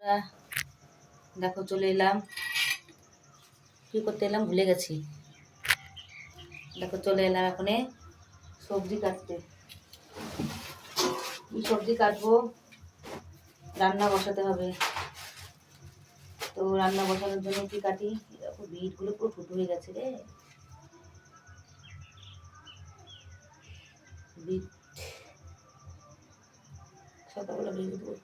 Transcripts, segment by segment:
আহ, দেখো চলে এলাম। কি করতে এলাম ভুলে গেছি। দেখো চলে এলাম এখানে সবজি কাটতে। কি সবজি কাটবো, রান্না বসাতে হবে। তো রান্না বসানোর জন্য কি কাটি, দেখো বিটগুলো পুরো ফুটো হয়ে গেছে রে। বিট সকালবেলা ভেজে দেবো।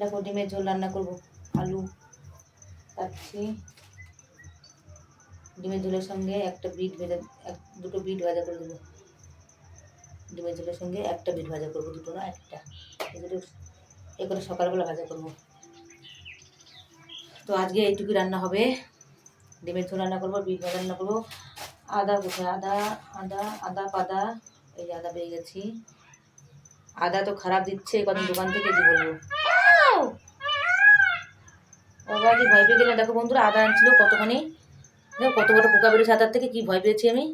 দেখো ডিমের ঝোল রান্না করব। আলু কাটছি, ডিমের ঝোলের সঙ্গে একটা বিট ভেজা, দুটো বিট ভাজা করে দেবো। ডিমের ঝোলের সঙ্গে একটা বিট ভাজা করবো, দুটো না একটা। এ করে সকালবেলা ভাজা করবো। তো আজকে এইটুকু রান্না হবে। ডিমের ঝোল রান্না করবো, বিট ভাজা রান্না করবো। আদা কোথায়, আদা আদা আদা পাদা, এই আদা পেয়ে গেছি। আদা তো খারাপ দিচ্ছে কদিন দোকান থেকে, কি বলবো। বাবা কি ভয় পেয়ে গেলাম। দেখো বন্ধুরা, আদা আনছিল কতখানি, দেখো কত বড় পোকা বেরোচ্ছে আদার থেকে, কি ভয় পেয়েছি আমি।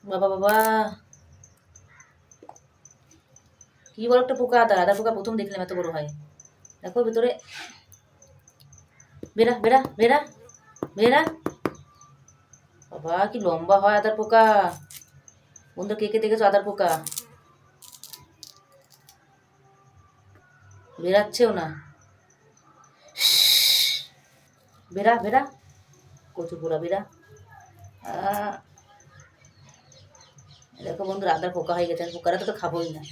বাবা বাবা, কি বড় একটা পোকা। আদা আদা পোকা প্রথম দেখলাম এত বড় হয়। দেখো ভিতরে, বেরা বেরা বেরা বেরা। বাবা কি লম্বা হয় আদার পোকা। বন্ধু কে কে দেখেছো আদার পোকা? বেরাচ্ছেও না। বেরা বেরা, কচু পোড়া বেরা। দেখো বন্ধুরা, আদার পোকা হয়ে গেছে। পোকাটা তো খাবোই না।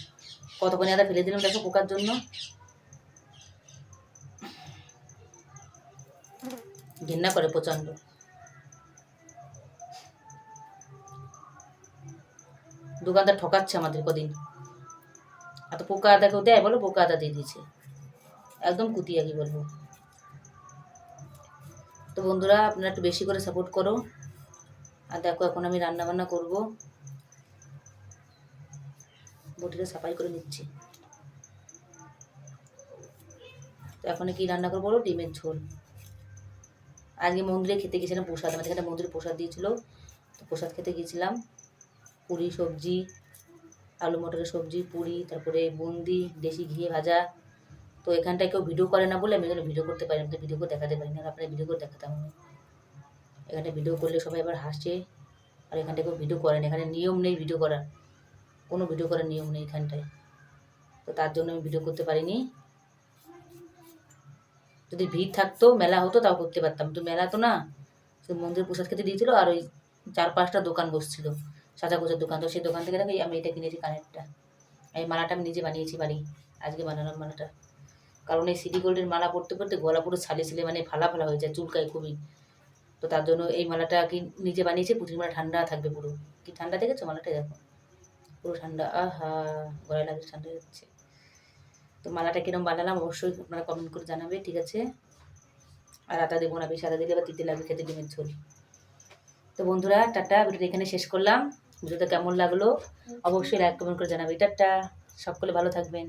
কতক্ষণে আদা ফেলে দিলাম দেখো পোকার জন্য। ঘৃণা করে প্রচন্ড। দোকানদার ঠকাচ্ছে আমাদের কদিন। এত পোকা আদা কেউ দেয় বলো? পোকা আদা দিয়ে দিয়েছে, একদম কুতিয়া, কি বলবো। তো বন্ধুরা, আপনারা একটু বেশি করে সাপোর্ট করো। আর দেখো এখন আমি রান্না বান্না করবো, বটিটা সাফাই করে নিচ্ছি। তো এখন কি রান্না করবো বলো? ডিমের ঝোল। আজকে মন্দিরে খেতে গেছিলাম প্রসাদ, আমাদের এখানে মন্দিরে প্রসাদ দিয়েছিল। তো প্রসাদ খেতে গিয়েছিলাম। পুরি সবজি, আলু মটরের সবজি, পুরি, তারপরে বুন্দি, দেশি ঘি ভাজা। তো এখানটায় কেউ ভিডিও করে না বলে আমি এখানে ভিডিও করতে পারি না, ভিডিও করে দেখাতে পারি না। আপনার ভিডিও করে দেখাতাম আমি। এখানে ভিডিও করলে সবাই আবার হাসে। আর এখানটায় কেউ ভিডিও করে না, এখানে নিয়ম নেই ভিডিও করার, কোনো ভিডিও করার নিয়ম নেই এখানটায়। তো তার জন্য আমি ভিডিও করতে পারিনি। যদি ভিড় থাকতো, মেলা হতো, তাও করতে পারতাম। তো মেলা তো না, তো মন্দির প্রসাদ খেতে দিয়েছিল। আর ওই 4-5টা দোকান বসছিল, সাজা গোজার দোকান। তো সেই দোকান থেকে দেখো আমি এটা কিনেছি, কানেরটা। এই মালাটা আমি নিজে বানিয়েছি বাড়ি, আজকে বানালাম মালাটা। কারণ এই সিটি গোল্ডের মালা পরতে পরতে গলা পুরো ছালে ছিলে, মানে ফালা ফালা হয়ে যায়, চুলকায় খুবই। তো তার জন্য এই মালাটা কি নিজে বানিয়েছি। পুঁথির মালা ঠান্ডা থাকবে পুরো। কি ঠান্ডা দেখেছো মালাটা? দেখো পুরো ঠান্ডা। আহা, গলায় লাগছে, ঠান্ডা যাচ্ছে। তো মালাটা কিরম বানালাম অবশ্যই আপনারা কমেন্ট করে জানাবে, ঠিক আছে? আর আদা দেবো না বেশি, আদা দিলে আবার তিতে লাগবে খেতে ডিমের ঝোল। তো বন্ধুরা টাটা, ভিডিওটা এখানে শেষ করলাম। ভিডিওটা কেমন লাগলো অবশ্যই লাইক কমেন্ট করে জানাবে। টাটা, সকলে ভালো থাকবেন।